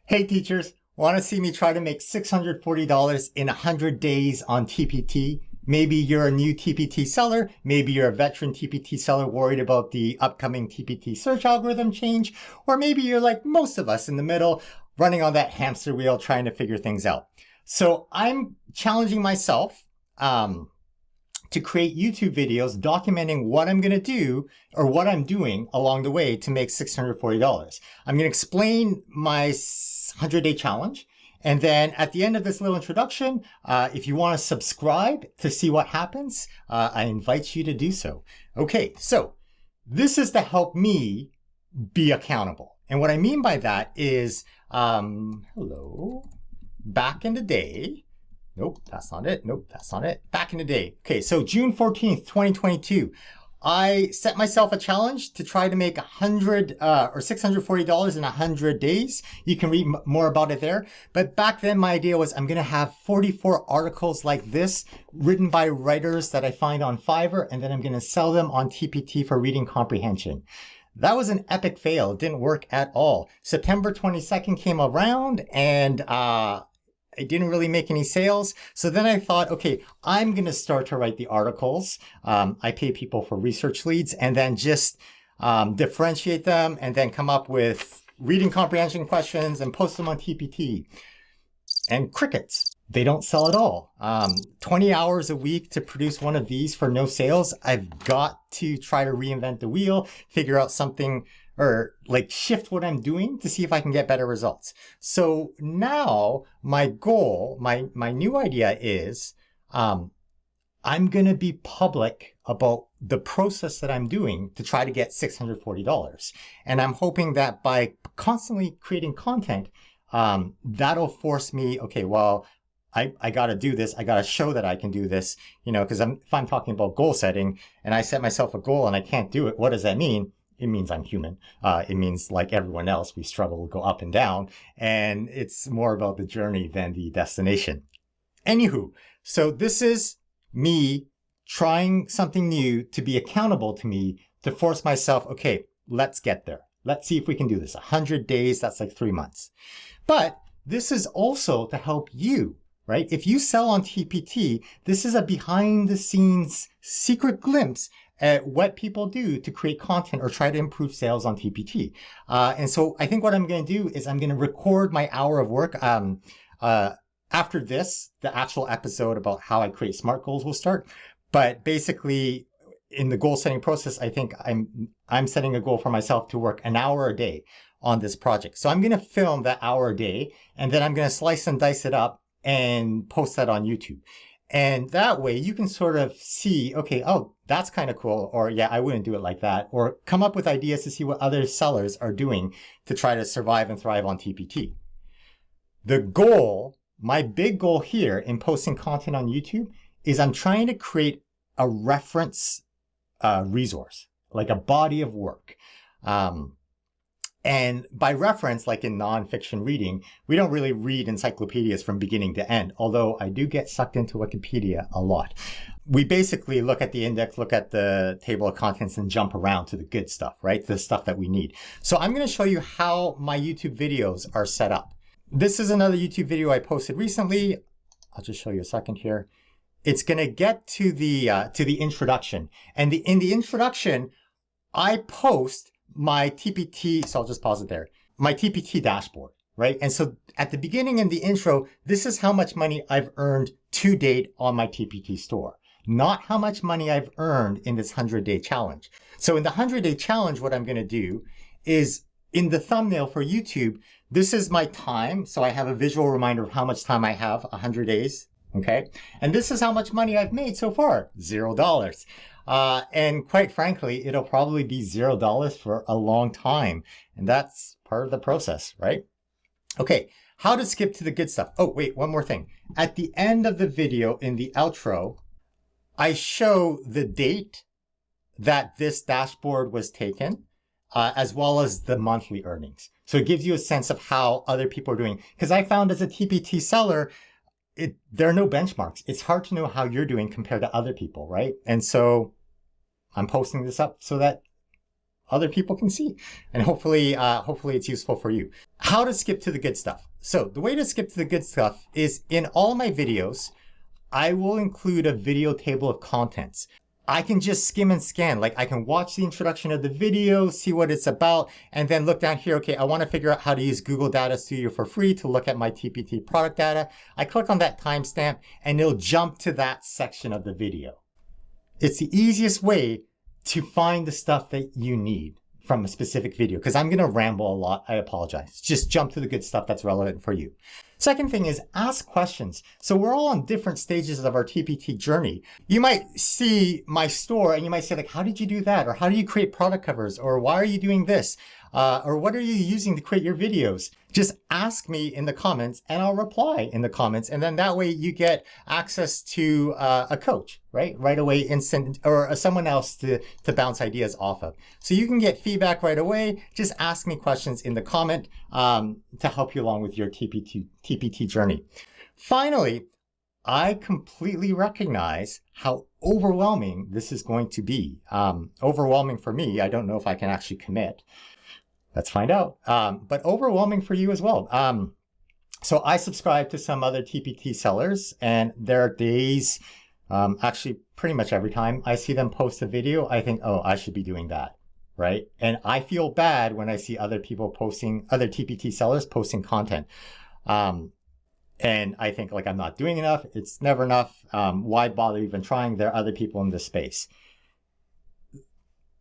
Hey teachers, want to see me try to make $640 in 100 days on TPT? Maybe you're a new TPT seller, maybe you're a veteran TPT seller worried about the upcoming TPT search algorithm change, or maybe you're like most of us in the middle, running on that hamster wheel trying to figure things out. So I'm challenging myself to create YouTube videos documenting what I'm going to do or what I'm doing along the way to make $640. I'm going to explain my 100-day challenge. And then at the end of this little introduction, if you want to subscribe to see what happens, I invite you to do so. Okay, so this is to help me be accountable. And what I mean by that is, hello, back in the day, nope, that's not it. Nope, that's not it. Back in the day. Okay, so June 14th, 2022, I set myself a challenge to try to make $640 in 100 days. You can read more about it there. But back then, my idea was I'm going to have 44 articles like this written by writers that I find on Fiverr, and then I'm going to sell them on TPT for reading comprehension. That was an epic fail. It didn't work at all. September 22nd came around, and it didn't really make any sales. So then I thought, okay, I'm going to start to write the articles. I pay people for research leads and then just differentiate them and then come up with reading comprehension questions and post them on TPT. And crickets, they don't sell at all. 20 hours a week to produce one of these for no sales. I've got to try to reinvent the wheel, figure out something, or like shift what I'm doing to see if I can get better results. So now my goal, my new idea is I'm going to be public about the process that I'm doing to try to get $640. And I'm hoping that by constantly creating content, that'll force me, okay, well, I got to do this. I got to show that I can do this, you know, because if I'm talking about goal setting and I set myself a goal and I can't do it, what does that mean? It means I'm human. It means like everyone else, we struggle to go up and down, and it's more about the journey than the destination. Anywho, so this is me trying something new to be accountable to me, to force myself, okay, let's get there. Let's see if we can do this. 100 days, that's like 3 months. But this is also to help you, right? If you sell on TPT, this is a behind the scenes secret glimpse at what people do to create content or try to improve sales on TPT. And so I think what I'm going to do is I'm going to record my hour of work. After this, the actual episode about how I create SMART goals will start. But basically, in the goal setting process, I think I'm setting a goal for myself to work an hour a day on this project. So I'm going to film that hour a day, and then I'm going to slice and dice it up and post that on YouTube. And that way you can sort of see, okay, oh, that's kind of cool. Or yeah, I wouldn't do it like that. Or come up with ideas to see what other sellers are doing to try to survive and thrive on TPT. The goal, my big goal here in posting content on YouTube is I'm trying to create a reference resource, like a body of work. And by reference, like in nonfiction reading, we don't really read encyclopedias from beginning to end, although I do get sucked into Wikipedia a lot. We basically look at the index, look at the table of contents, and jump around to the good stuff, right? The stuff that we need. So I'm going to show you how my YouTube videos are set up. This is another YouTube video I posted recently. I'll just show you a second here. It's going to get to the introduction. And in the introduction, I post my TPT, so I'll just pause it there, my TPT dashboard, right? And so at the beginning in the intro, this is how much money I've earned to date on my TPT store, not how much money I've earned in this 100-day challenge. So in the 100-day challenge, what I'm going to do is in the thumbnail for YouTube, this is my time. So I have a visual reminder of how much time I have, 100 days. Okay. And this is how much money I've made so far, $0. And quite frankly, it'll probably be $0 for a long time. And that's part of the process, right? Okay. How to skip to the good stuff. Oh, wait, one more thing. At the end of the video in the outro, I show the date that this dashboard was taken, as well as the monthly earnings. So it gives you a sense of how other people are doing. Because I found as a TPT seller, there are no benchmarks. It's hard to know how you're doing compared to other people, right? And so I'm posting this up so that other people can see. And hopefully it's useful for you. How to skip to the good stuff. So the way to skip to the good stuff is in all my videos, I will include a video table of contents. I can just skim and scan. Like I can watch the introduction of the video, see what it's about, and then look down here. Okay, I want to figure out how to use Google Data Studio for free to look at my TPT product data. I click on that timestamp and it'll jump to that section of the video. It's the easiest way to find the stuff that you need from a specific video, because I'm going to ramble a lot. I apologize. Just jump to the good stuff that's relevant for you. Second thing is ask questions. So we're all on different stages of our TPT journey. You might see my store and you might say like, how did you do that? Or how do you create product covers? Or why are you doing this? Or what are you using to create your videos? Just ask me in the comments and I'll reply in the comments. And then that way you get access to a coach, right away, instant, or someone else to bounce ideas off of. So you can get feedback right away. Just ask me questions in the comment to help you along with your TPT journey. Finally, I completely recognize how overwhelming this is going to be. Overwhelming for me. I don't know if I can actually commit. Let's find out. But overwhelming for you as well. So I subscribe to some other TPT sellers, and there are days, actually pretty much every time I see them post a video, I think, oh, I should be doing that, right? And I feel bad when I see other people posting, other TPT sellers posting content. And I think like I'm not doing enough. It's never enough. Why bother even trying? There are other people in this space.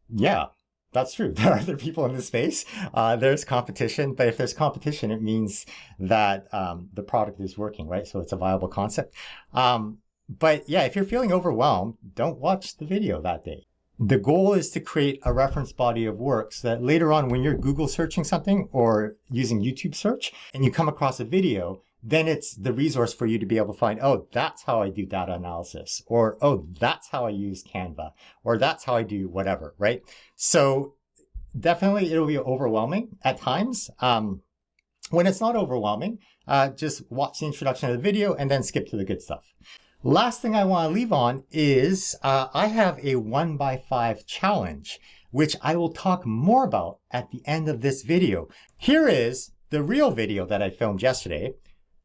Yeah. That's true. There are other people in this space. There's competition, but if there's competition, it means that the product is working, right? So it's a viable concept. But yeah, if you're feeling overwhelmed, don't watch the video that day. The goal is to create a reference body of work so that later on when you're Google searching something or using YouTube search and you come across a video, then it's the resource for you to be able to find, oh, that's how I do data analysis, or, oh, that's how I use Canva, or that's how I do whatever, right? So definitely it'll be overwhelming at times. When it's not overwhelming, just watch the introduction of the video and then skip to the good stuff. Last thing I want to leave on is I have a 1x5 challenge, which I will talk more about at the end of this video. Here is the real video that I filmed yesterday,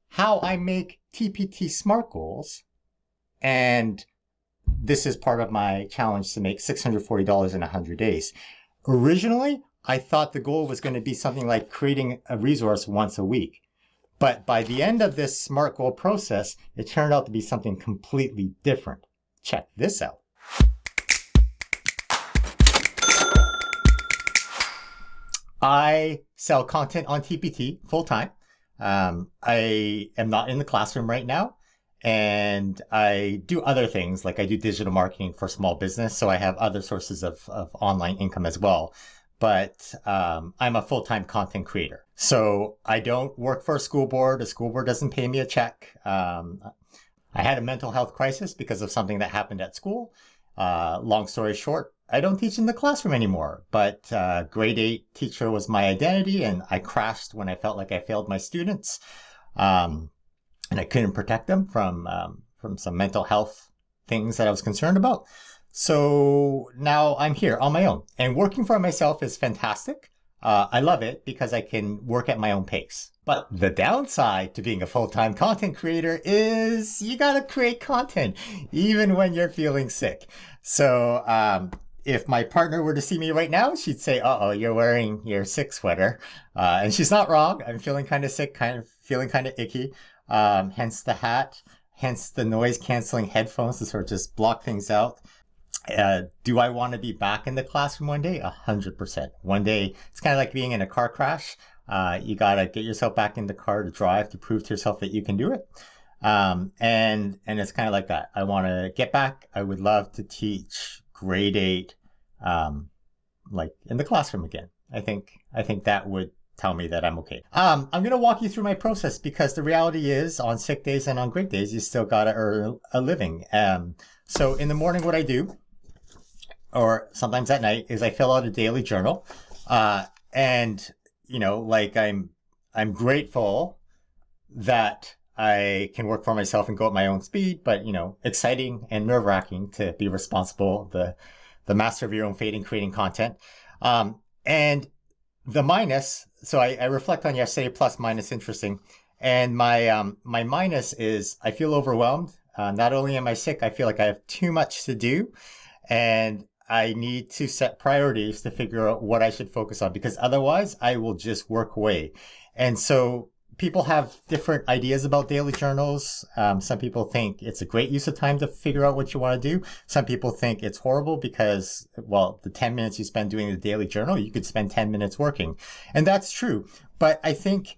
how I make TPT SMART goals. And this is part of my challenge to make $640 in 100 days. Originally, I thought the goal was going to be something like creating a resource once a week. But by the end of this SMART goal process, it turned out to be something completely different. Check this out. I sell content on TPT full time. I am not in the classroom right now, and I do other things, like I do digital marketing for small business, so I have other sources of online income as well. But I'm a full-time content creator. So I don't work for a school board. A school board doesn't pay me a check. I had a mental health crisis because of something that happened at school. Long story short, I don't teach in the classroom anymore, but grade 8 teacher was my identity, and I crashed when I felt like I failed my students. And I couldn't protect them from some mental health things that I was concerned about. So now I'm here on my own, and working for myself is fantastic. I love it because I can work at my own pace. But the downside to being a full-time content creator is you gotta create content even when you're feeling sick. So if my partner were to see me right now, she'd say, uh-oh, you're wearing your sick sweater. And she's not wrong. I'm feeling kind of sick, feeling kind of icky. Hence the hat, hence the noise-canceling headphones to sort of just block things out. Do I want to be back in the classroom one day? 100%. One day, it's kind of like being in a car crash. You got to get yourself back in the car to drive to prove to yourself that you can do it. And it's kind of like that. I want to get back. I would love to teach grade 8, like in the classroom again. I think that would tell me that I'm okay. I'm going to walk you through my process because the reality is on sick days and on great days, you still got to earn a living. So in the morning, what I do, or sometimes at night, is I fill out a daily journal. And, you know, like I'm grateful that I can work for myself and go at my own speed, but, you know, exciting and nerve-wracking to be responsible, the master of your own fate in creating content. And the minus, so I reflect on yesterday, plus minus, interesting. And my minus is I feel overwhelmed. Not only am I sick, I feel like I have too much to do. And I need to set priorities to figure out what I should focus on, because otherwise I will just work away. And so people have different ideas about daily journals. Some people think it's a great use of time to figure out what you want to do. Some people think it's horrible because, well, the 10 minutes you spend doing the daily journal, you could spend 10 minutes working. And that's true. But I think,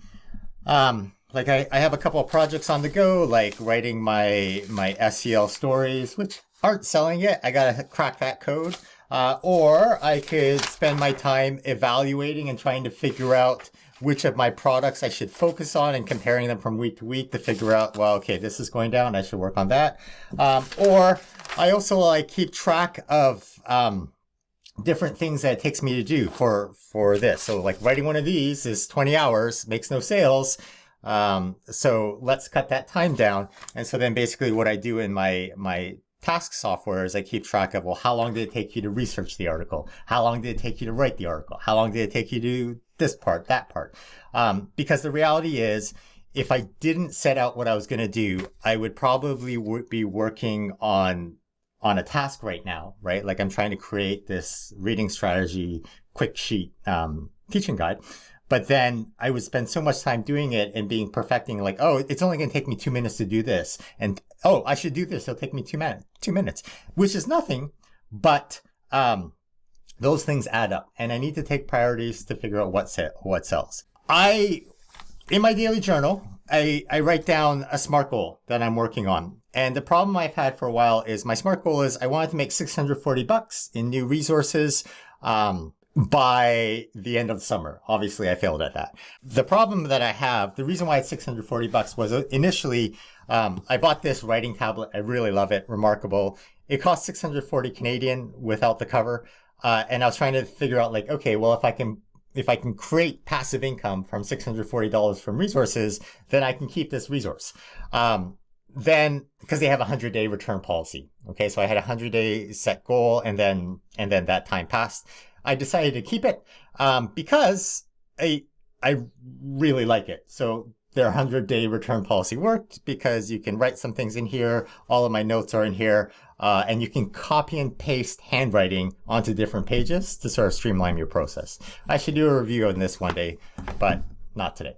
like I have a couple of projects on the go, like writing my SEL stories, which aren't selling yet. I got to crack that code. Or I could spend my time evaluating and trying to figure out which of my products I should focus on and comparing them from week to week to figure out, well, okay, this is going down, I should work on that. Or I also like keep track of different things that it takes me to do for this. So like writing one of these is 20 hours, makes no sales. So let's cut that time down. And so then basically what I do in my task software is I keep track of, well, how long did it take you to research the article? How long did it take you to write the article? How long did it take you to do this part, that part? Because the reality is, if I didn't set out what I was going to do, I would probably be working on a task right now, right? Like I'm trying to create this reading strategy quick sheet teaching guide. But then I would spend so much time doing it and being perfecting, like, oh, it's only going to take me 2 minutes to do this. And, oh, I should do this. It'll take me 2 minutes, which is nothing. But those things add up. And I need to take priorities to figure out what sells. In my daily journal, I write down a SMART goal that I'm working on. And the problem I've had for a while is my SMART goal is I wanted to make $640 in new resources by the end of the summer. Obviously, I failed at that. The problem that I have, the reason why it's $640 was initially, I bought this writing tablet. I really love it. Remarkable. It cost 640 Canadian without the cover. And I was trying to figure out like, okay, well, if I can create passive income from $640 from resources, then I can keep this resource. Then, because they have a 100-day return policy. Okay. So I had a 100-day set goal, and then that time passed. I decided to keep it because I really like it. So their 100-day return policy worked because you can write some things in here. All of my notes are in here, and you can copy and paste handwriting onto different pages to sort of streamline your process. I should do a review on this one day, but not today.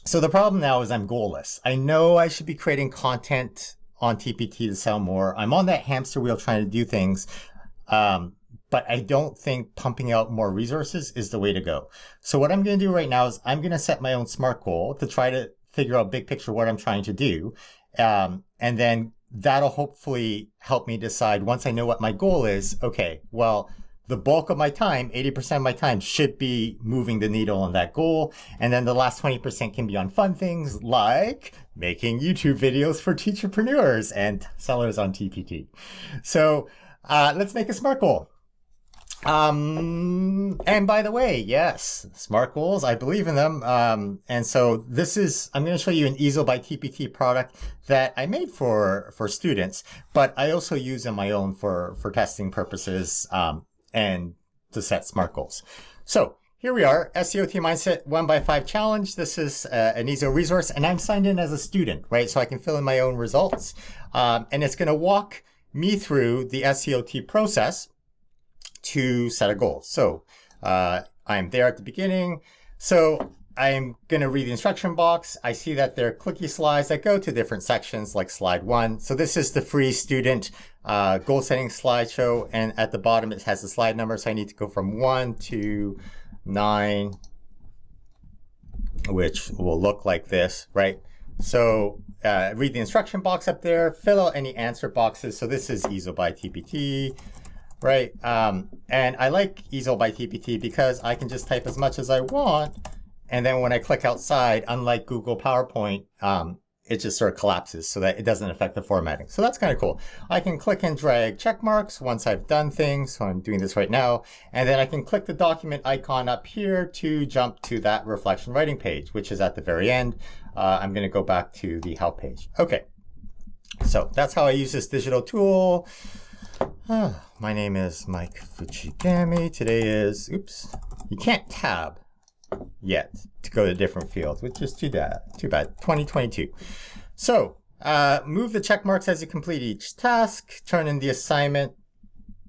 So the problem now is I'm goalless. I know I should be creating content on TPT to sell more. I'm on that hamster wheel trying to do things. But I don't think pumping out more resources is the way to go. So what I'm going to do right now is I'm going to set my own SMART goal to try to figure out big picture what I'm trying to do. And then that'll hopefully help me decide, once I know what my goal is, okay, well, the bulk of my time, 80% of my time, should be moving the needle on that goal. And then the last 20% can be on fun things like making YouTube videos for teacherpreneurs and sellers on TPT. So let's make a SMART goal. And by the way, yes, SMART goals, I believe in them. And so I'm going to show you an Easel by TPT product that I made for students, but I also use in my own for testing purposes, and to set SMART goals. So here we are, SEOT Mindset 1x5 Challenge. This is an Easel resource, and I'm signed in as a student, right? So I can fill in my own results. And it's going to walk me through the SEOT process to set a goal. So I'm there at the beginning. So I'm going to read the instruction box. I see that there are clicky slides that go to different sections, like slide 1. So this is the free student goal setting slideshow. And at the bottom, it has the slide number. So I need to go from 1 to 9, which will look like this, right? So read the instruction box up there, fill out any answer boxes. So this is Easel by TPT. Right. And I like Easel by TPT because I can just type as much as I want. And then when I click outside, unlike Google PowerPoint, it just sort of collapses so that it doesn't affect the formatting. So that's kind of cool. I can click and drag check marks once I've done things. So I'm doing this right now. And then I can click the document icon up here to jump to that reflection writing page, which is at the very end. I'm going to go back to the help page. Okay. So that's how I use this digital tool. My name is Mike Fujigami. Today is, oops, you can't tab yet to go to different fields, which is too bad, 2022. So move the check marks as you complete each task, turn in the assignment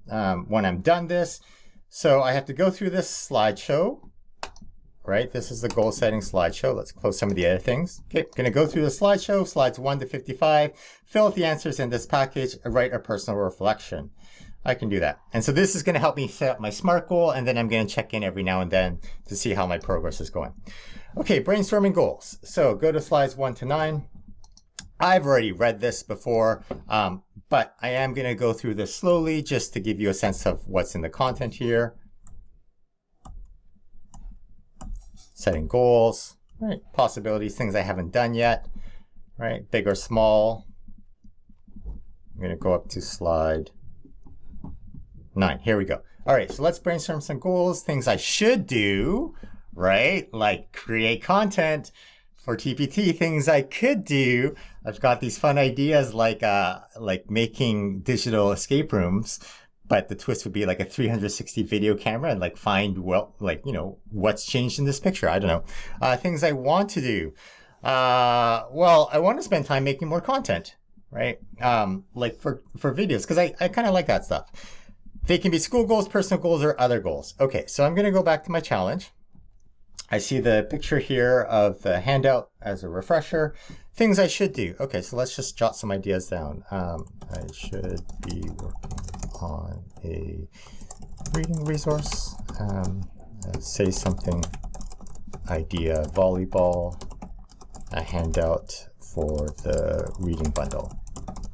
when I'm done this. So I have to go through this slideshow, right? This is the goal setting slideshow. Let's close some of the other things. Okay, gonna go through the slideshow, slides 1 to 55, fill out the answers in this package, write a personal reflection. I can do that. And so this is gonna help me set up my SMART goal, and then I'm gonna check in every now and then to see how my progress is going. Okay, brainstorming goals. So go to slides 1 to 9. I've already read this before, but I am gonna go through this slowly just to give you a sense of what's in the content here. Setting goals, right? Possibilities, things I haven't done yet, right? Big or small. I'm gonna go up to slide 9. Here we go. All right, so let's brainstorm some goals, things I should do, right? Like create content for TPT, things I could do. I've got these fun ideas like making digital escape rooms, but the twist would be like a 360 video camera and like find, well, like, you know, what's changed in this picture. I don't know. Things I want to do. Well, I want to spend time making more content, right? Like for videos, because I kind of like that stuff. They can be school goals, personal goals, or other goals. Okay, so I'm going to go back to my challenge. I see the picture here of the handout as a refresher. Things I should do. Okay, so let's just jot some ideas down. I should be working on a reading resource. Say something, idea, volleyball, a handout for the reading bundle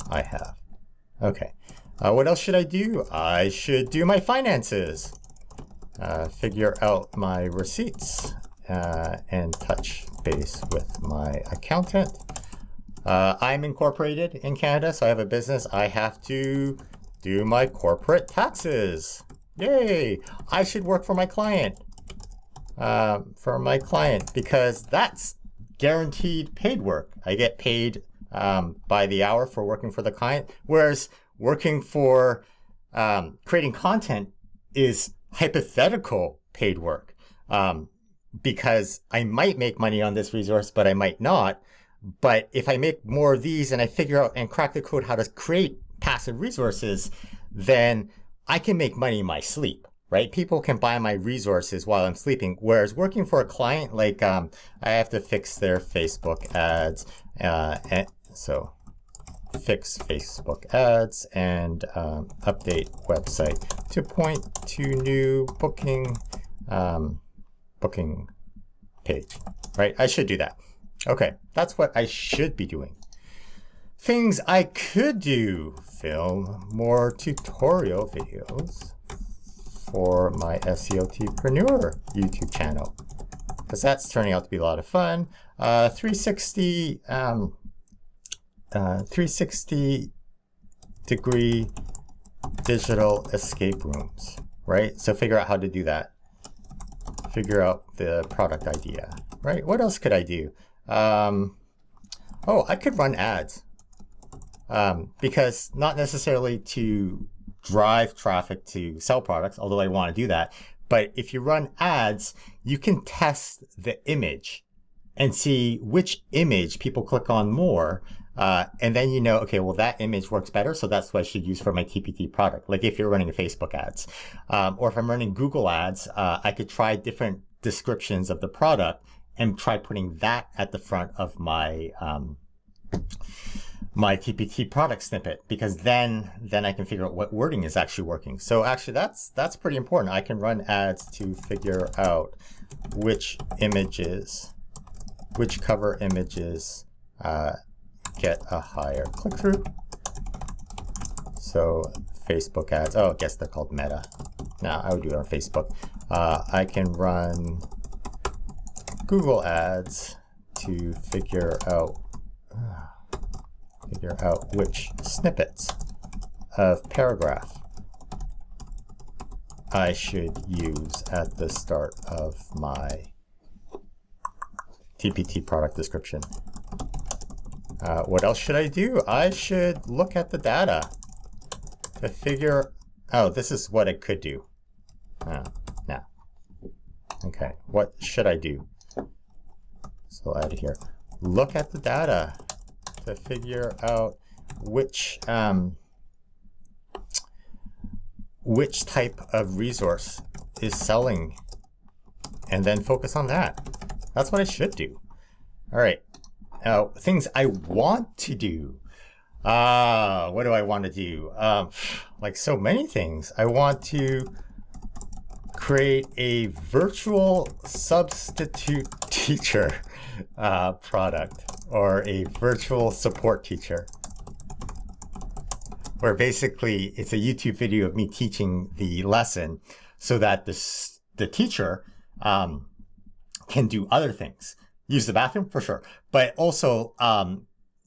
I have. Okay, what else should I do? I should do my finances. Figure out my receipts and touch base with my accountant. I'm incorporated in Canada, so I have a business. I have to do my corporate taxes. Yay! I should work for my client. Because that's guaranteed paid work. I get paid by the hour for working for the client, whereas working for creating content is hypothetical paid work, because I might make money on this resource, but I might not. But if I make more of these and I figure out and crack the code how to create passive resources, then I can make money in my sleep, right? People can buy my resources while I'm sleeping. Whereas working for a client, like I have to fix their Facebook ads, and so fix Facebook ads and update website to point to new booking page, right? I should do that. Okay, that's what I should be doing. Things I could do: film more tutorial videos for my SEOTpreneur YouTube channel, because that's turning out to be a lot of fun. 360 degree digital escape rooms, right? So figure out how to do that. Figure out the product idea, right? What else could I do? Oh, I could run ads. Because not necessarily to drive traffic to sell products, although I want to do that. But if you run ads, you can test the image and see which image people click on more. And then you know, okay, well, that image works better, so that's what I should use for my TPT product. Like if you're running a Facebook ads, or if I'm running Google ads, I could try different descriptions of the product and try putting that at the front of my my TPT product snippet, because then I can figure out what wording is actually working. So actually that's pretty important. I can run ads to figure out which images, which cover images get a higher click-through. So Facebook ads, oh, I guess they're called Meta. Now I would do it on Facebook. I can run Google ads to figure out which snippets of paragraph I should use at the start of my TPT product description. What else should I do? I should look at the data to figure Oh, this is what I could do. No. Okay, what should I do? So I'll add it here. Look at the data to figure out which type of resource is selling, and then focus on that. That's what I should do. All right. Things I want to do. What do I want to do? Like so many things. I want to create a virtual substitute teacher product, or a virtual support teacher, where basically it's a YouTube video of me teaching the lesson so that the teacher can do other things. Use the bathroom for sure, but also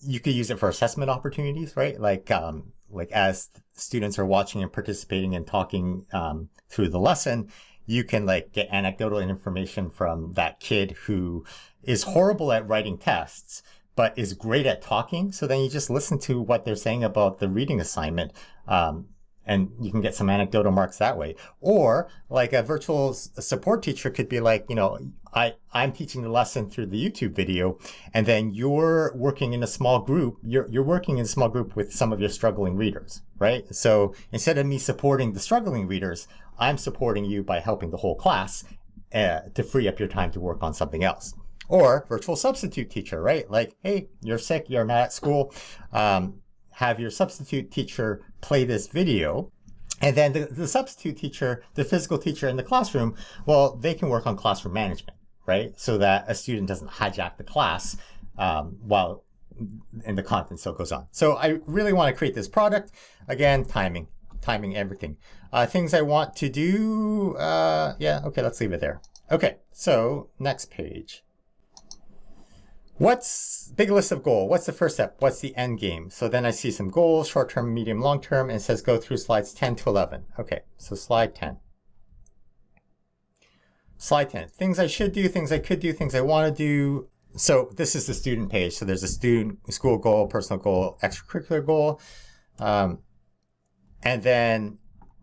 you could use it for assessment opportunities, right? Like as students are watching and participating and talking through the lesson, you can like get anecdotal information from that kid who is horrible at writing tests, but is great at talking. So then you just listen to what they're saying about the reading assignment, and you can get some anecdotal marks that way. Or like a virtual support teacher could be like, you know, I'm teaching the lesson through the YouTube video, and then you're working in a small group. You're working in a small group with some of your struggling readers, right? So instead of me supporting the struggling readers, I'm supporting you by helping the whole class to free up your time to work on something else. Or virtual substitute teacher, right? Like, hey, you're sick, you're not at school. Have your substitute teacher play this video. And then the substitute teacher, the physical teacher in the classroom, well, they can work on classroom management, right? So that a student doesn't hijack the class while and the content still goes on. So I really want to create this product. Again, timing everything. Things I want to do, yeah, okay, let's leave it there. Okay, so next page. What's big list of goal? What's the first step? What's the end game? So then I see some goals, short-term, medium, long-term, and it says go through slides 10 to 11. Okay, so slide 10. Slide 10, things I should do, things I could do, things I want to do. So this is the student page. So there's a student, school goal, personal goal, extracurricular goal. And then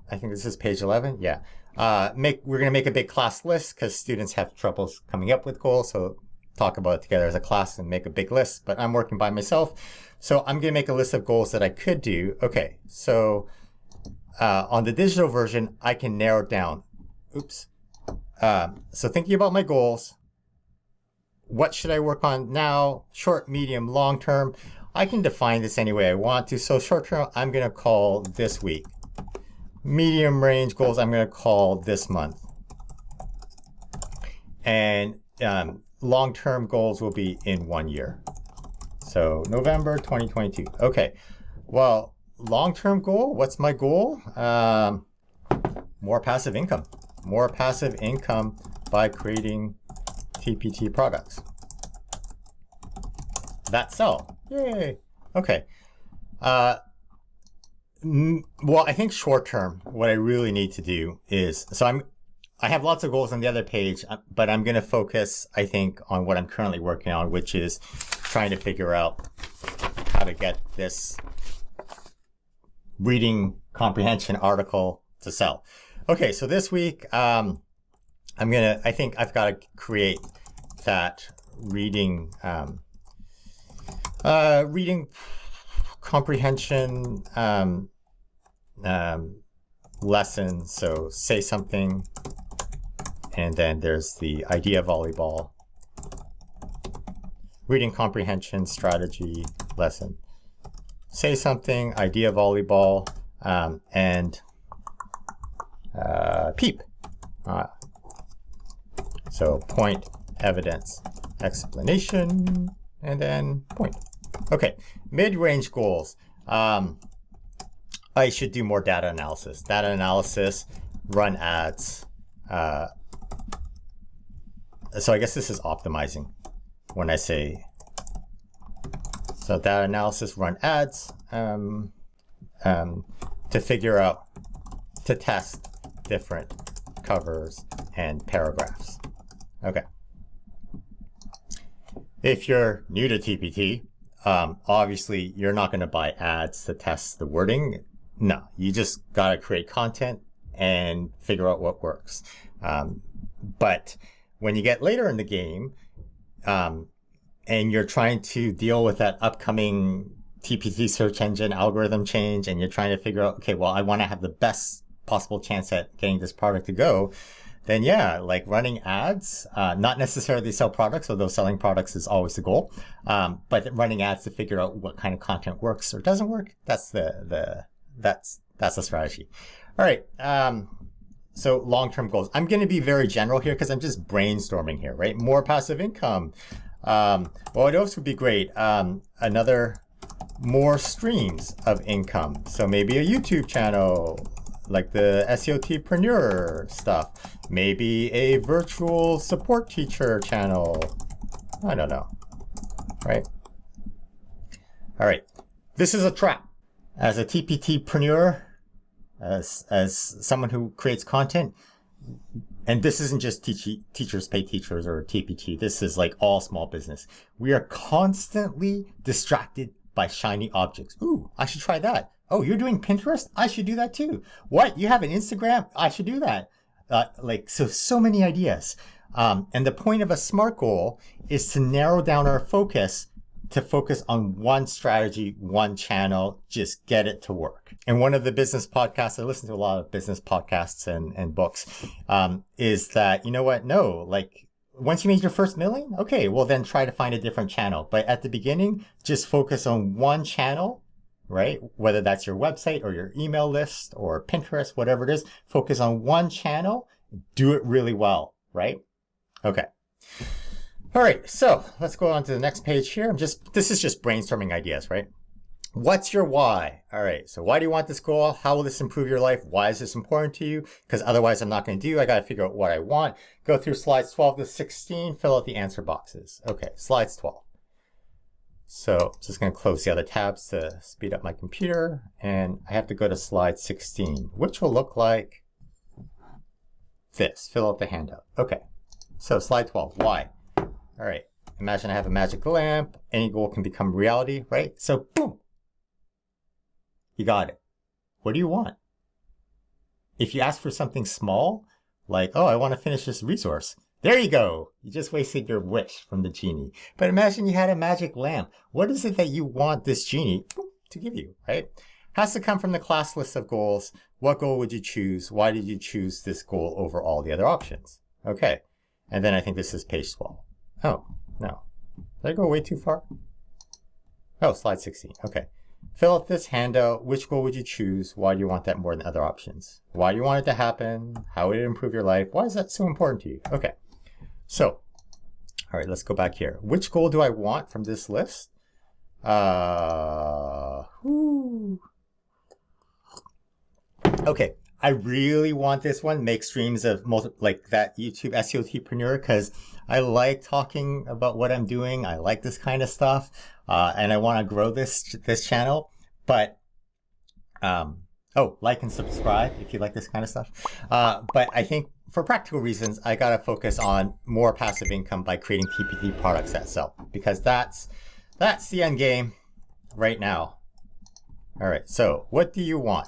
I think this is page 11. Yeah. We're going to make a big class list because students have troubles coming up with goals. So talk about it together as a class and make a big list, but I'm working by myself. So I'm going to make a list of goals that I could do. Okay. So on the digital version, I can narrow it down. Oops. So thinking about my goals, what should I work on now? Short, medium, long term. I can define this any way I want to. So short term, I'm going to call this week. Medium range goals, I'm going to call this month. And long-term goals will be in 1 year. So November 2022. Okay. Well, long-term goal, what's my goal? More passive income. More passive income by creating TPT products that sell. Yay. Okay. Well, I think short term, what I really need to do is, I have lots of goals on the other page, but I'm going to focus, I think, on what I'm currently working on, which is trying to figure out how to get this reading comprehension article to sell. Okay, so this week, I think I've got to create that reading comprehension lesson. So say something, and then there's the idea volleyball, reading comprehension strategy lesson. Say something, idea volleyball, and PEEP. So point, evidence, explanation, and then point. Okay, mid-range goals. I should do more data analysis. Data analysis, run ads. So I guess this is optimizing when I say, so data analysis, run ads, to figure out, to test different covers and paragraphs. Okay. If you're new to TPT, obviously you're not going to buy ads to test the wording. No, you just got to create content and figure out what works. But when you get later in the game, and you're trying to deal with that upcoming TPT search engine algorithm change, and you're trying to figure out, okay, well, I want to have the best possible chance at getting this product to go, then yeah, like running ads, not necessarily sell products, although selling products is always the goal, but running ads to figure out what kind of content works or doesn't work, that's the strategy. All right. So long-term goals. I'm going to be very general here because I'm just brainstorming here, right? More passive income. What else would be great? More streams of income. So maybe a YouTube channel, like the SEOTpreneur stuff. Maybe a virtual support teacher channel. I don't know, right? All right. This is a trap. As a TPTpreneur, as someone who creates content, and this isn't just teachers pay teachers or TPT, this is like all small business. We are constantly distracted by shiny objects. Ooh, I should try that. Oh, you're doing Pinterest? I should do that too. What? You have an Instagram? I should do that. So many ideas. And the point of a SMART goal is to narrow down our focus, to focus on one strategy, one channel, just get it to work. And one of the business podcasts, I listen to a lot of business podcasts and books, is that, you know what? No, like once you made your first million, okay, well then try to find a different channel. But at the beginning, just focus on one channel, right? Whether that's your website or your email list or Pinterest, whatever it is, focus on one channel, do it really well, right? Okay. All right, so let's go on to the next page here. This is just brainstorming ideas, right? What's your why? All right, so why do you want this goal? How will this improve your life? Why is this important to you? Because otherwise I'm not going to do. I got to figure out what I want. Go through slides 12 to 16, fill out the answer boxes. Okay, slides 12. So I'm just going to close the other tabs to speed up my computer. And I have to go to slide 16, which will look like this. Fill out the handout. Okay, so slide 12, why? All right, imagine I have a magic lamp. Any goal can become reality, right? So boom, you got it. What do you want? If you ask for something small, like, oh, I want to finish this resource, there you go. You just wasted your wish from the genie. But imagine you had a magic lamp. What is it that you want this genie to give you, right? Has to come from the class list of goals. What goal would you choose? Why did you choose this goal over all the other options? Okay, and then I think this is page 12. Oh, no. Did I go way too far? Oh, slide 16. Okay. Fill out this handout. Which goal would you choose? Why do you want that more than other options? Why do you want it to happen? How would it improve your life? Why is that so important to you? Okay. So, all right, let's go back here. Which goal do I want from this list? Okay. I really want this one, make streams of like that YouTube SEOTpreneur, because I like talking about what I'm doing. I like this kind of stuff, and I want to grow this channel. But like and subscribe if you like this kind of stuff. But I think for practical reasons, I gotta focus on more passive income by creating TPT products that sell, because that's the end game right now. All right. So what do you want?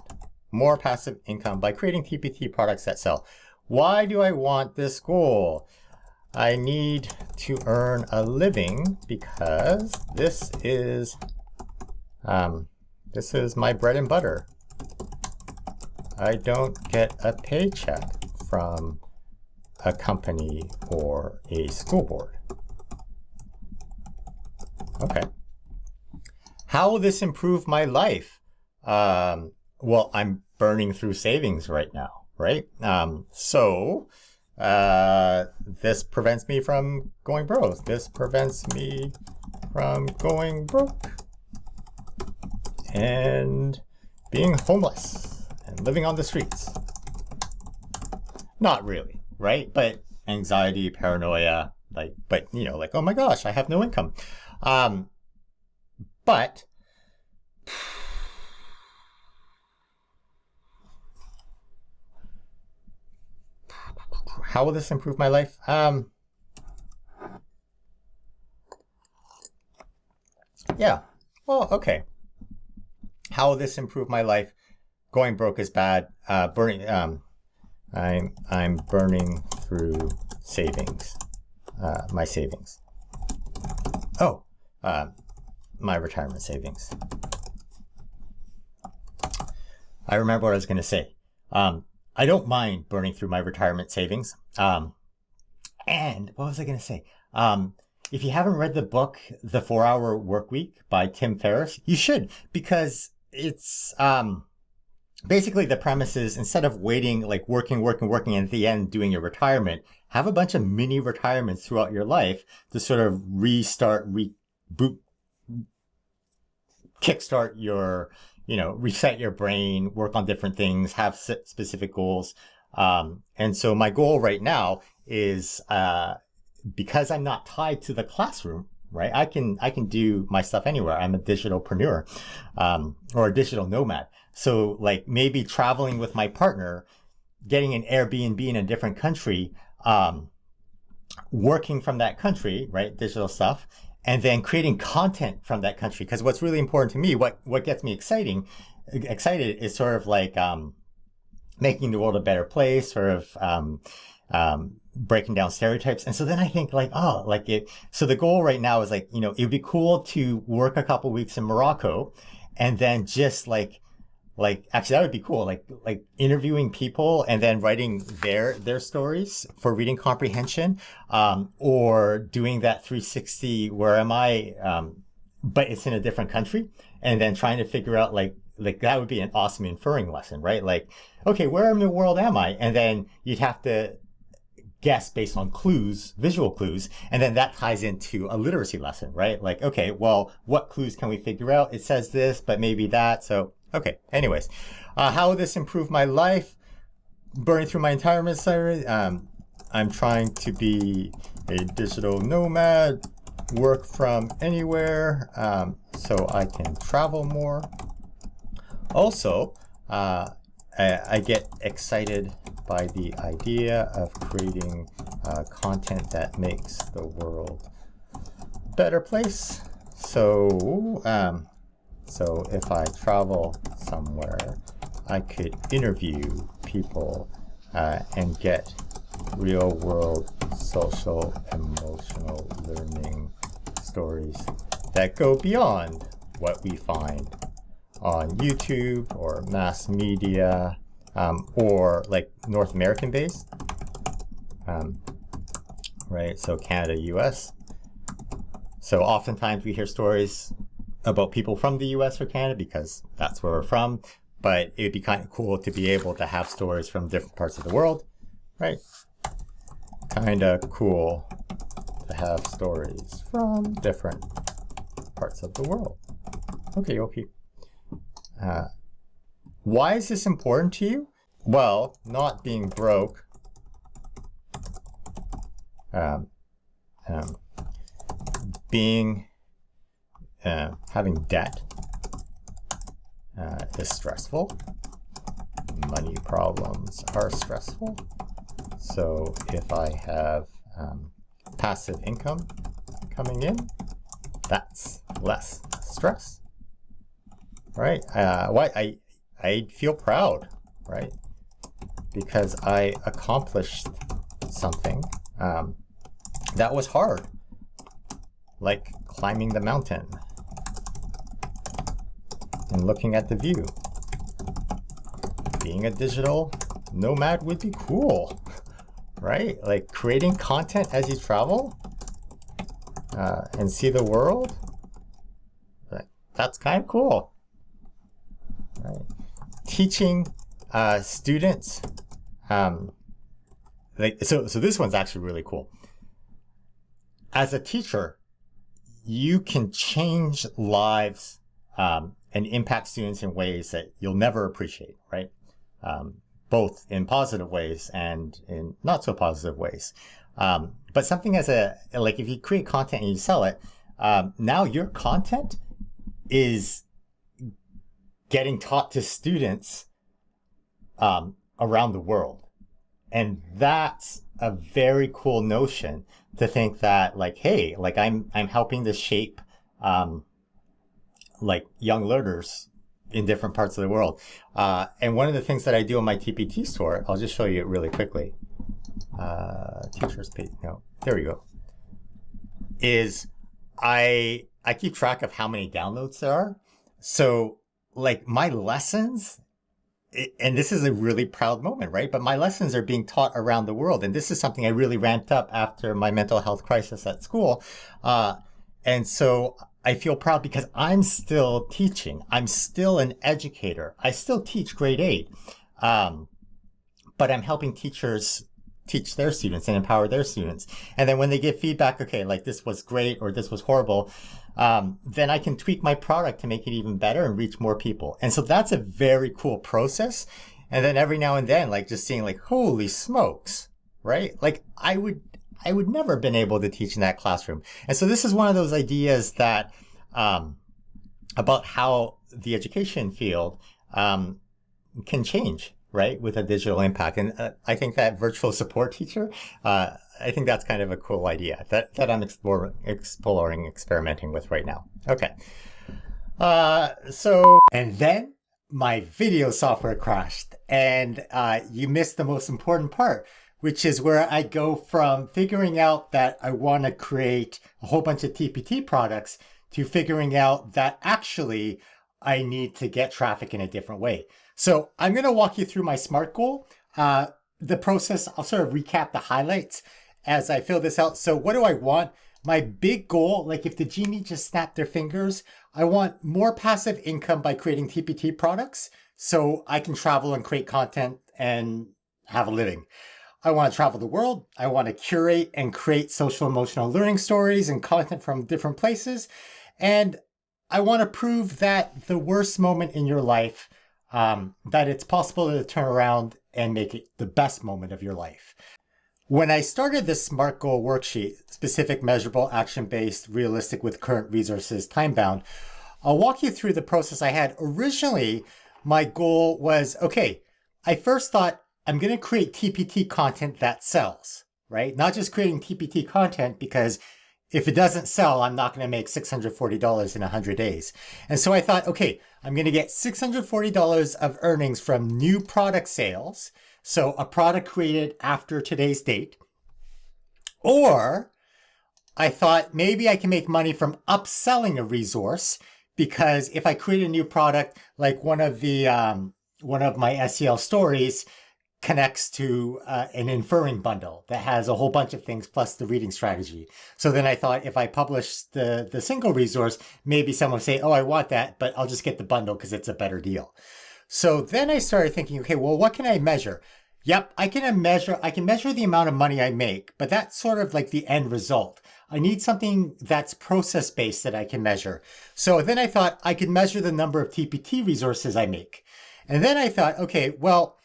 More passive income by creating TPT products that sell. Why do I want this goal? I need to earn a living because this is my bread and butter. I don't get a paycheck from a company or a school board. Okay. How will this improve my life? Well, I'm burning through savings right now, right? So this prevents me from going broke. This prevents me from going broke and being homeless and living on the streets. Not really, right? But anxiety, paranoia, but oh my gosh, I have no income. But how will this improve my life? Yeah. Well, okay. How will this improve my life? going broke is bad. I'm burning through savings, my savings. Oh, my retirement savings. I remember what I was going to say. I don't mind burning through my retirement savings. And what was I going to say? If you haven't read the book, The 4-Hour Workweek by Tim Ferriss, you should, because it's basically the premise is instead of waiting, like working, and at the end doing your retirement, have a bunch of mini retirements throughout your life to sort of restart, reboot, kickstart your, reset your brain, work on different things, have specific goals. And so my goal right now is, because I'm not tied to the classroom, right? I can do my stuff anywhere. I'm a digitalpreneur, or a digital nomad. So like maybe traveling with my partner, getting an Airbnb in a different country, working from that country, right? Digital stuff, and then creating content from that country. Because what's really important to me, what gets me excited is sort of like making the world a better place, sort of breaking down stereotypes. And so then I think like, so the goal right now is like, it'd be cool to work a couple weeks in Morocco and then just like actually that would be cool, like interviewing people and then writing their stories for reading comprehension, or doing that 360 where am I, but it's in a different country, and then trying to figure out like that would be an awesome inferring lesson, right? Like, okay, where in the world am I? And then you'd have to guess based on clues, visual clues, and then that ties into a literacy lesson, right? Like, okay, well, what clues can we figure out? It says this, but maybe that. So, okay, anyways, how will this improve my life? Burning through my retirement salary. I'm trying to be a digital nomad, work from anywhere, so I can travel more. Also, I get excited by the idea of creating content that makes the world a better place. So, so if I travel somewhere, I could interview people and get real world social, emotional learning stories that go beyond what we find on YouTube or mass media, or like North American based, right? So Canada, US. So oftentimes we hear stories about people from the US or Canada because that's where we're from, but it'd be kind of cool to be able to have stories from different parts of the world, right? Kind of cool to have stories from different parts of the world. Okay. Why is this important to you? Well, not being broke, having debt is stressful. Money problems are stressful. So if I have passive income coming in, that's less stress, right? I feel proud, right? Because I accomplished something that was hard, like climbing the mountain and looking at the view. Being a digital nomad would be cool, right? Like creating content as you travel and see the world. That's kind of cool, right? Teaching students, so this one's actually really cool. As a teacher, you can change lives and impact students in ways that you'll never appreciate, right? Both in positive ways and in not so positive ways. But something like if you create content and you sell it, now your content is getting taught to students around the world. And that's a very cool notion to think that like, hey, like I'm helping to shape like young learners in different parts of the world. And one of the things that I do in my TPT store, I'll just show you it really quickly. Teachers page, no, there we go. Is I keep track of how many downloads there are. So like my lessons, and this is a really proud moment, right? But my lessons are being taught around the world. And this is something I really ramped up after my mental health crisis at school. And so I feel proud because I'm still teaching. I'm still an educator. I still teach grade 8. But I'm helping teachers teach their students and empower their students. And then when they give feedback, okay, like this was great or this was horrible, then I can tweak my product to make it even better and reach more people. And so that's a very cool process. And then every now and then, like just seeing like, holy smokes, right? Like I would never have been able to teach in that classroom. And so this is one of those ideas that, about how the education field, can change, right, with a digital impact. And I think that virtual support teacher, I think that's kind of a cool idea that I'm exploring, experimenting with right now. Okay. And then my video software crashed, and you missed the most important part, which is where I go from figuring out that I want to create a whole bunch of TPT products to figuring out that actually I need to get traffic in a different way. So I'm going to walk you through my SMART goal. The process, I'll sort of recap the highlights as I fill this out. So what do I want? My big goal, like if the genie just snapped their fingers, I want more passive income by creating TPT products so I can travel and create content and have a living. I want to travel the world. I want to curate and create social emotional learning stories and content from different places. And I want to prove that the worst moment in your life, that it's possible to turn around and make it the best moment of your life. When I started this SMART goal worksheet, specific, measurable, action-based, realistic with current resources, time-bound, I'll walk you through the process I had. Originally, my goal was, okay, I first thought I'm going to create TPT content that sells, right? Not just creating TPT content because if it doesn't sell, I'm not going to make $640 in 100 days. And so I thought, okay, I'm going to get $640 of earnings from new product sales. So a product created after today's date. Or I thought maybe I can make money from upselling a resource, because if I create a new product, like one of my SEL stories connects to an inferring bundle that has a whole bunch of things plus the reading strategy. So then I thought if I publish the single resource, maybe someone will say, oh, I want that, but I'll just get the bundle because it's a better deal. So then I started thinking, okay, well, what can I measure? Yep, I can measure the amount of money I make, but that's sort of like the end result. I need something that's process-based that I can measure. So then I thought I could measure the number of TPT resources I make. And then I thought, okay, well,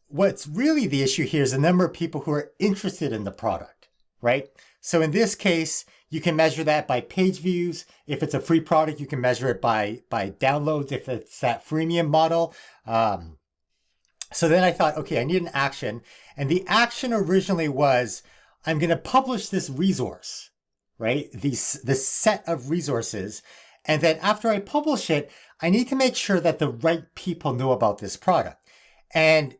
what's really the issue here is the number of people who are interested in the product, right? So in this case, you can measure that by page views. If it's a free product, you can measure it by downloads, if it's that freemium model. So then I thought, okay, I need an action. And the action originally was, I'm going to publish this resource, right? This set of resources. And then after I publish it, I need to make sure that the right people know about this product. And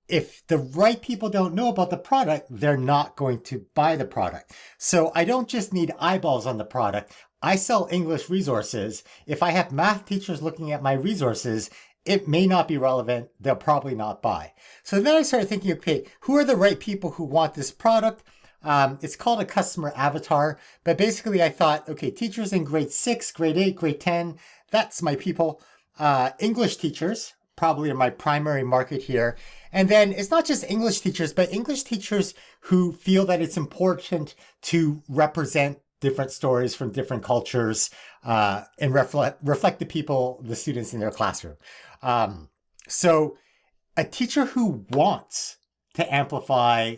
if the right people don't know about the product, they're not going to buy the product. So I don't just need eyeballs on the product. I sell English resources. If I have math teachers looking at my resources, it may not be relevant. They'll probably not buy. So then I started thinking, okay, who are the right people who want this product? It's called a customer avatar. But basically I thought, okay, teachers in grade 6, grade 8, grade 10, that's my people. English teachers probably are my primary market here. And then it's not just English teachers, but English teachers who feel that it's important to represent different stories from different cultures and reflect the people, the students in their classroom. So a teacher who wants to amplify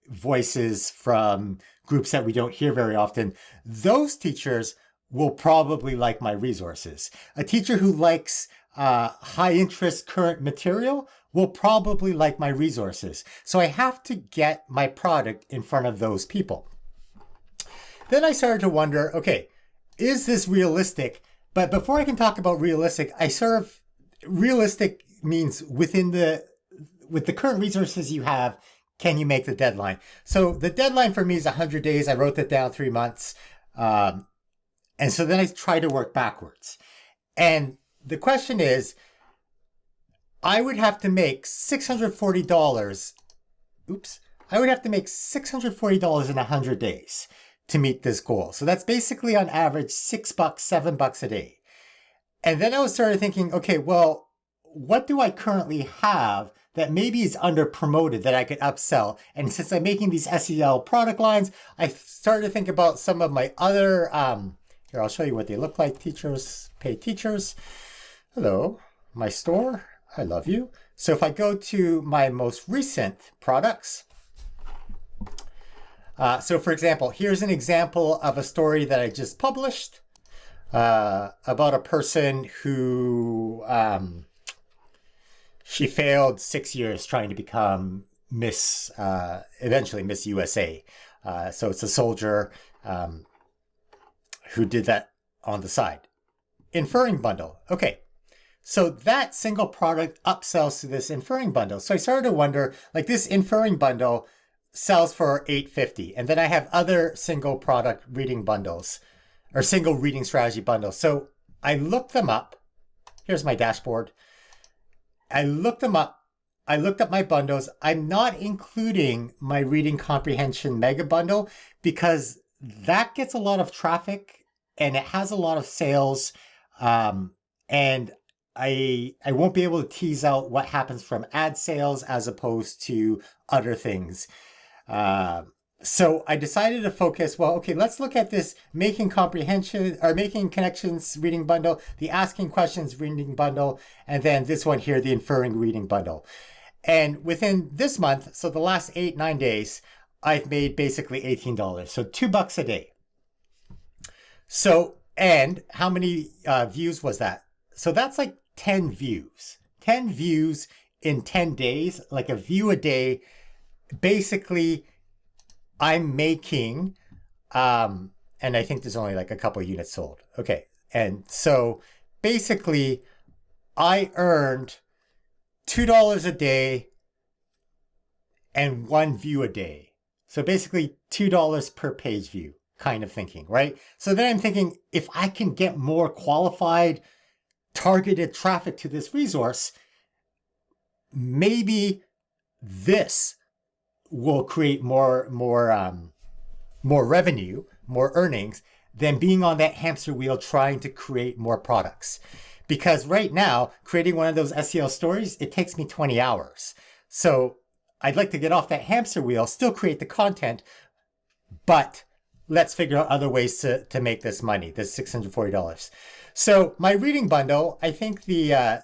voices from groups that we don't hear very often, those teachers will probably like my resources. A teacher who likes high interest current material will probably like my resources. So I have to get my product in front of those people. Then I started to wonder, okay, is this realistic? But before I can talk about realistic, realistic means with the current resources you have, can you make the deadline? So the deadline for me is 100 days. I wrote that down 3 months. And so then I try to work backwards. And the question is, I would have to make $640. Oops. I would have to make $640 in 100 days to meet this goal. So that's basically on average $6, $7 a day. And then I started thinking, okay, well, what do I currently have that maybe is under promoted that I could upsell? And since I'm making these SEL product lines, I started to think about some of my other, here, I'll show you what they look like. Teachers pay teachers. Hello, my store. I love you. So if I go to my most recent products, so for example, here's an example of a story that I just published about a person who she failed 6 years trying to become eventually Miss USA. So it's a soldier who did that on the side. Inferring bundle. Okay. So that single product upsells to this inferring bundle. So I started to wonder, like this inferring bundle sells for $850. And then I have other single product reading bundles or single reading strategy bundles. So I looked them up. Here's my dashboard. I looked them up. I looked up my bundles. I'm not including my reading comprehension mega bundle because that gets a lot of traffic and it has a lot of sales. And I won't be able to tease out what happens from ad sales as opposed to other things. So I decided to focus, well, okay, let's look at this making comprehension or making connections reading bundle, the asking questions reading bundle, and then this one here, the inferring reading bundle. And within this month, so the last 8-9 days, I've made basically $18. So $2 a day. So, and how many views was that? So that's like 10 views. 10 views in 10 days, like a view a day. Basically, I'm making, and I think there's only like a couple units sold. Okay. And so basically, I earned $2 a day and 1 view a day. So basically $2 per page view kind of thinking, right? So then I'm thinking, if I can get more qualified, targeted traffic to this resource, maybe this will create more revenue, more earnings than being on that hamster wheel trying to create more products. Because right now, creating one of those SEO stories, it takes me 20 hours. So I'd like to get off that hamster wheel, still create the content, but let's figure out other ways to make this money, this $640. So my reading bundle, I think the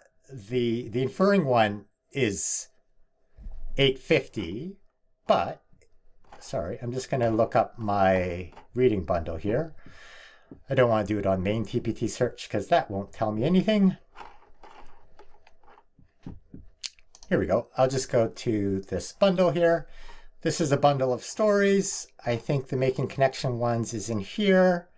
inferring one is $850, but sorry, I'm just going to look up my reading bundle here. I don't want to do it on main TPT search because that won't tell me anything. Here we go. I'll just go to this bundle here. This is a bundle of stories. I think the making connection ones is in here.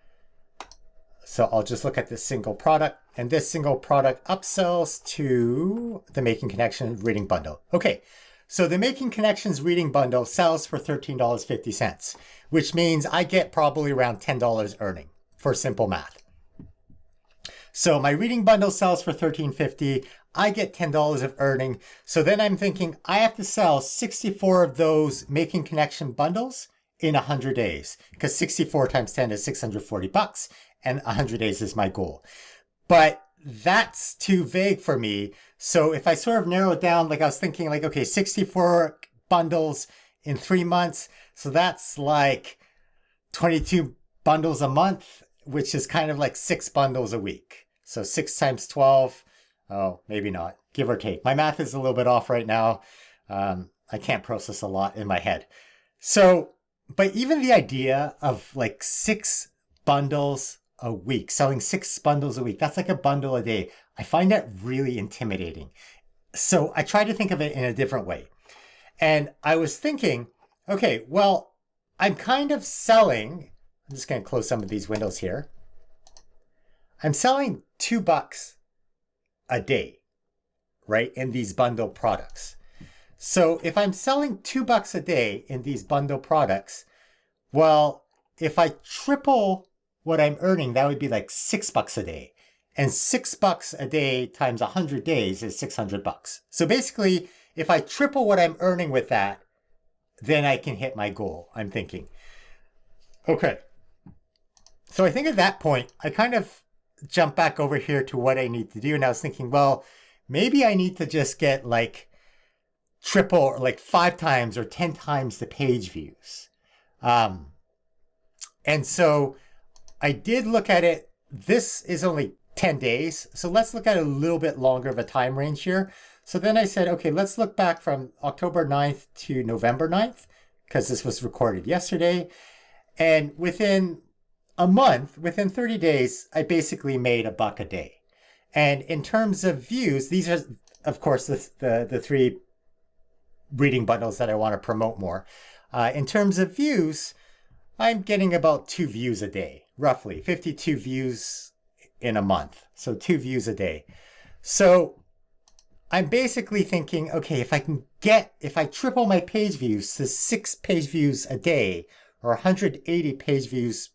So I'll just look at this single product, and this single product upsells to the Making Connections reading bundle. Okay, so the Making Connections reading bundle sells for $13.50, which means I get probably around $10 earning for simple math. So my reading bundle sells for $13.50. I get $10 of earning. So then I'm thinking I have to sell 64 of those Making Connection bundles in 100 days, because 64 times 10 is $640. And 100 days is my goal. But that's too vague for me. So if I sort of narrow it down, like I was thinking like, okay, 64 bundles in 3 months. So that's like 22 bundles a month, which is kind of like 6 bundles a week. So 6 times 12, oh, maybe not, give or take. My math is a little bit off right now. I can't process a lot in my head. So, but even the idea of like 6 bundles a week, selling 6 bundles a week, that's like a bundle a day. I find that really intimidating. So I try to think of it in a different way. And I was thinking, okay, well, I'm kind of selling, I'm just going to close some of these windows here. I'm selling $2 a day. right, in these bundle products. So if I'm selling $2 a day in these bundle products, well, if I triple what I'm earning, that would be like $6 a day. And $6 a day times 100 days is $600. So basically, if I triple what I'm earning with that, then I can hit my goal, I'm thinking. Okay. So I think at that point, I kind of jump back over here to what I need to do. And I was thinking, well, maybe I need to just get like triple, or like 5 times or 10 times the page views. And so I did look at it. This is only 10 days. So let's look at a little bit longer of a time range here. So then I said, okay, let's look back from October 9th to November 9th, because this was recorded yesterday. And within a month, within 30 days, I basically made $1 a day. And in terms of views, these are, of course, the 3 reading bundles that I want to promote more. In terms of views, I'm getting about 2 views a day, roughly 52 views in a month. So 2 views a day. So I'm basically thinking, okay, if I triple my page views to 6 page views a day or 180 page views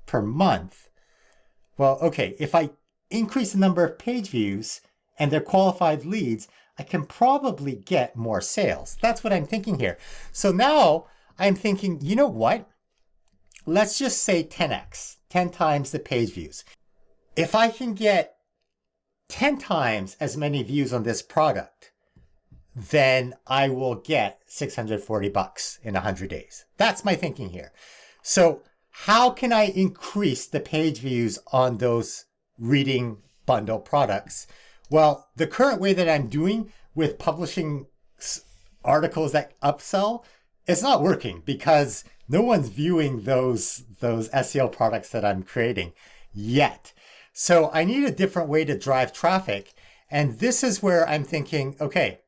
per month, well, okay, if I increase the number of page views and they're qualified leads, I can probably get more sales. That's what I'm thinking here. So now I'm thinking, you know what? Let's just say 10x, 10 times the page views. If I can get 10 times as many views on this product, then I will get $640 in 100 days. That's my thinking here. So how can I increase the page views on those reading bundle products? Well, the current way that I'm doing with publishing articles that upsell, it's not working because no one's viewing those SEO products that I'm creating yet. So I need a different way to drive traffic. And this is where I'm thinking, okay,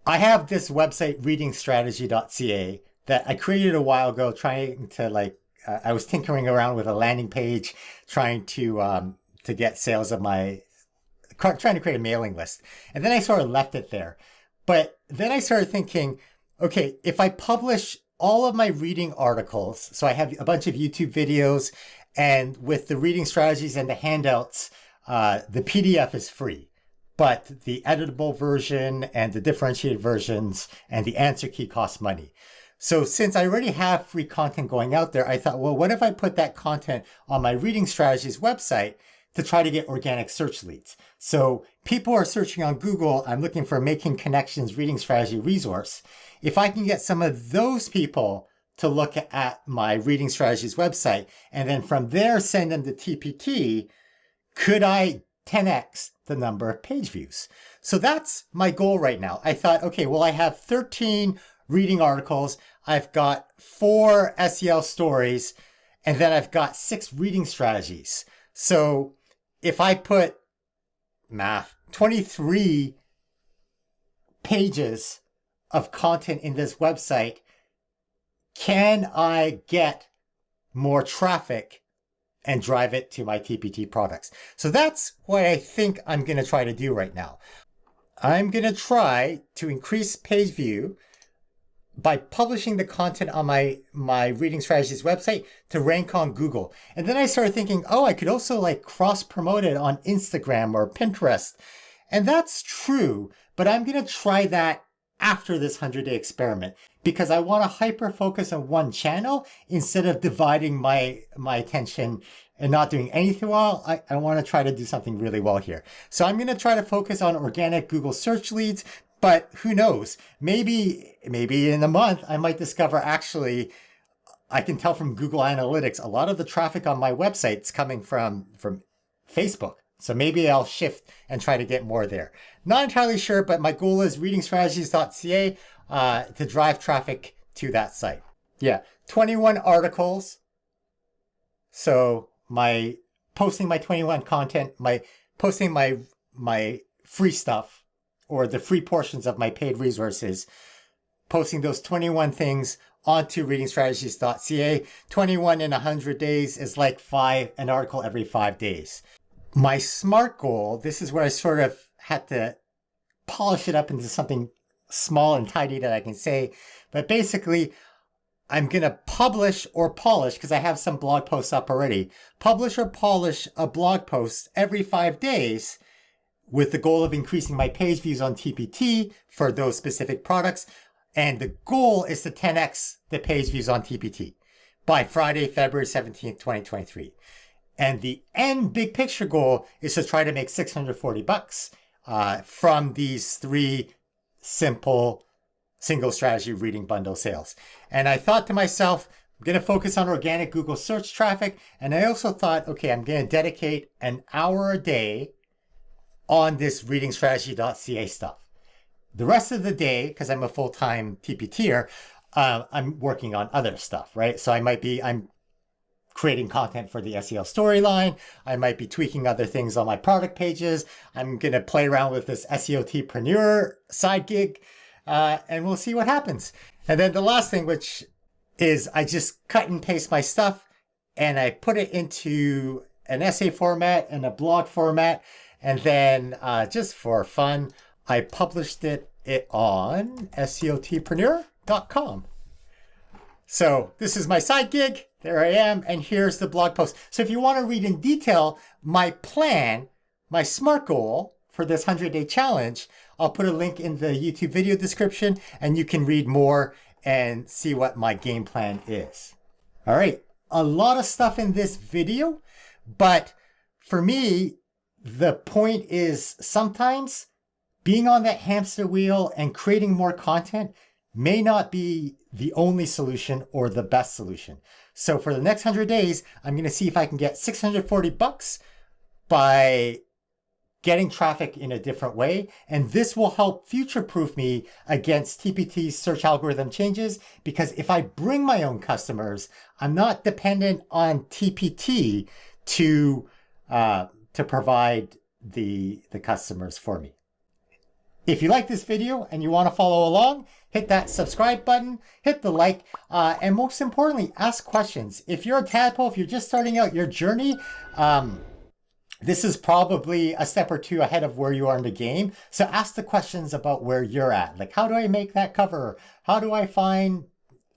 I have this website, readingstrategies.ca, that I created a while ago, trying to I was tinkering around with a landing page, trying to get sales of trying to create a mailing list. And then I sort of left it there. But then I started thinking, okay, if I publish all of my reading articles, so I have a bunch of YouTube videos, and with the reading strategies and the handouts, the PDF is free. But the editable version and the differentiated versions and the answer key cost money. So since I already have free content going out there, I thought, well, what if I put that content on my reading strategies website to try to get organic search leads? So people are searching on Google, I'm looking for Making Connections reading strategy resource. If I can get some of those people to look at my reading strategies website, and then from there send them to TPT, could I 10x the number of page views? So that's my goal right now. I thought, okay, well, I have 13 reading articles. I've got 4 SEL stories, and then I've got 6 reading strategies. So if I put 23 pages of content in this website, can I get more traffic and drive it to my TPT products? So that's what I think I'm going to try to do right now. I'm going to try to increase page view by publishing the content on my reading strategies website to rank on Google. And then I started thinking, oh, I could also cross promote it on Instagram or Pinterest. And that's true, but I'm going to try that after this 100-day experiment because I want to hyper focus on one channel instead of dividing my attention and not doing anything well. I want to try to do something really well here. So I'm going to try to focus on organic Google search leads, but who knows? Maybe in a month, I might discover actually, I can tell from Google Analytics, a lot of the traffic on my website is coming from Facebook. So maybe I'll shift and try to get more there. Not entirely sure, but my goal is readingstrategies.ca to drive traffic to that site. Yeah, 21 articles. So posting my 21 content, posting my free stuff or the free portions of my paid resources, posting those 21 things onto readingstrategies.ca. 21 in 100 days is like an article every 5 days. My SMART goal, this is where I sort of had to polish it up into something small and tidy that I can say. But basically, I'm going to publish or polish, because I have some blog posts up already, publish or polish a blog post every 5 days with the goal of increasing my page views on TPT for those specific products. And the goal is to 10x the page views on TPT by Friday, February 17th, 2023. And the end big picture goal is to try to make $640 from these 3 simple single strategy reading bundle sales. And I thought to myself, I'm going to focus on organic Google search traffic. And I also thought, okay, I'm going to dedicate an hour a day on this readingstrategies.ca stuff. The rest of the day, because I'm a full-time TPTer, I'm working on other stuff, right? So I'm creating content for the SEO storyline. I might be tweaking other things on my product pages. I'm going to play around with this SEOTpreneur side gig, and we'll see what happens. And then the last thing, which is I just cut and paste my stuff and I put it into an essay format and a blog format. And then just for fun, I published it on SEOTpreneur.com. So this is my side gig. There I am. And here's the blog post. So if you want to read in detail my plan, my SMART goal for this 100-day challenge, I'll put a link in the YouTube video description and you can read more and see what my game plan is. All right. A lot of stuff in this video, but for me, the point is sometimes being on that hamster wheel and creating more content may not be the only solution or the best solution. So for the next 100 days, I'm going to see if I can get $640 by getting traffic in a different way. And this will help future-proof me against TPT's search algorithm changes, because if I bring my own customers, I'm not dependent on TPT to provide the customers for me. If you like this video and you want to follow along, hit that subscribe button, hit the like, and most importantly, ask questions. If you're a tadpole, if you're just starting out your journey, this is probably a step or two ahead of where you are in the game. So ask the questions about where you're at. Like, how do I make that cover? How do I find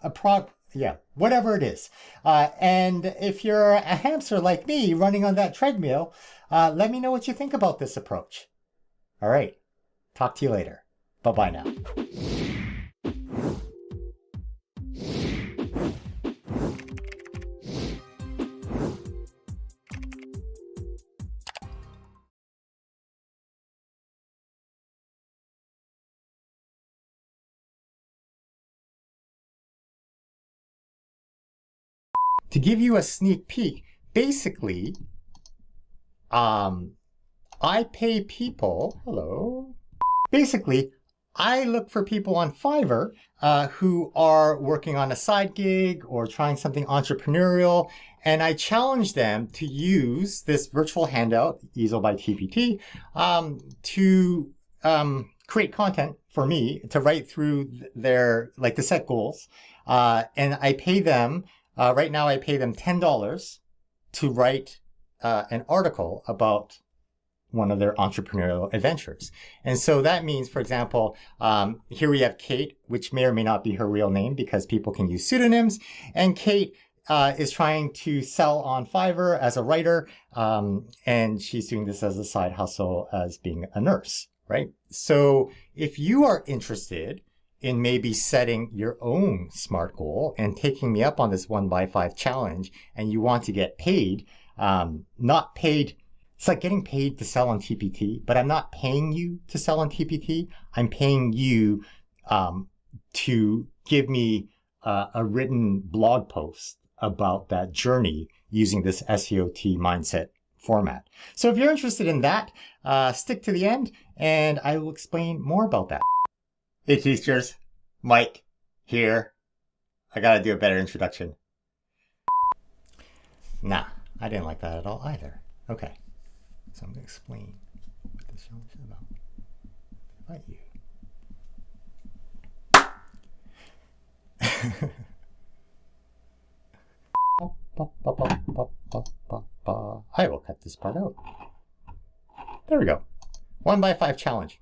a product? Yeah, whatever it is. And if you're a hamster like me running on that treadmill, let me know what you think about this approach. All right. Talk to you later. Bye-bye now. To give you a sneak peek, basically, I pay people, hello. Basically, I look for people on Fiverr who are working on a side gig or trying something entrepreneurial, and I challenge them to use this virtual handout, Easel by TPT, to create content for me, to write through their, like, to set goals. And I pay them, right now I pay them $10 to write an article about one of their entrepreneurial adventures. And so that means, for example, here we have Kate, which may or may not be her real name because people can use pseudonyms. And Kate is trying to sell on Fiverr as a writer, and she's doing this as a side hustle as being a nurse, right? So if you are interested in maybe setting your own SMART goal and taking me up on this 1x5 challenge, and you want to get paid, not paid, it's like getting paid to sell on TPT, but I'm not paying you to sell on TPT. I'm paying you to give me a written blog post about that journey using this SEOT mindset format. So if you're interested in that, stick to the end and I will explain more about that. Hey teachers, Mike here. I gotta do a better introduction. Nah, I didn't like that at all either. Okay. So I'm going to explain what this challenge is about you. I will cut this part out. There we go. 1x5 challenge.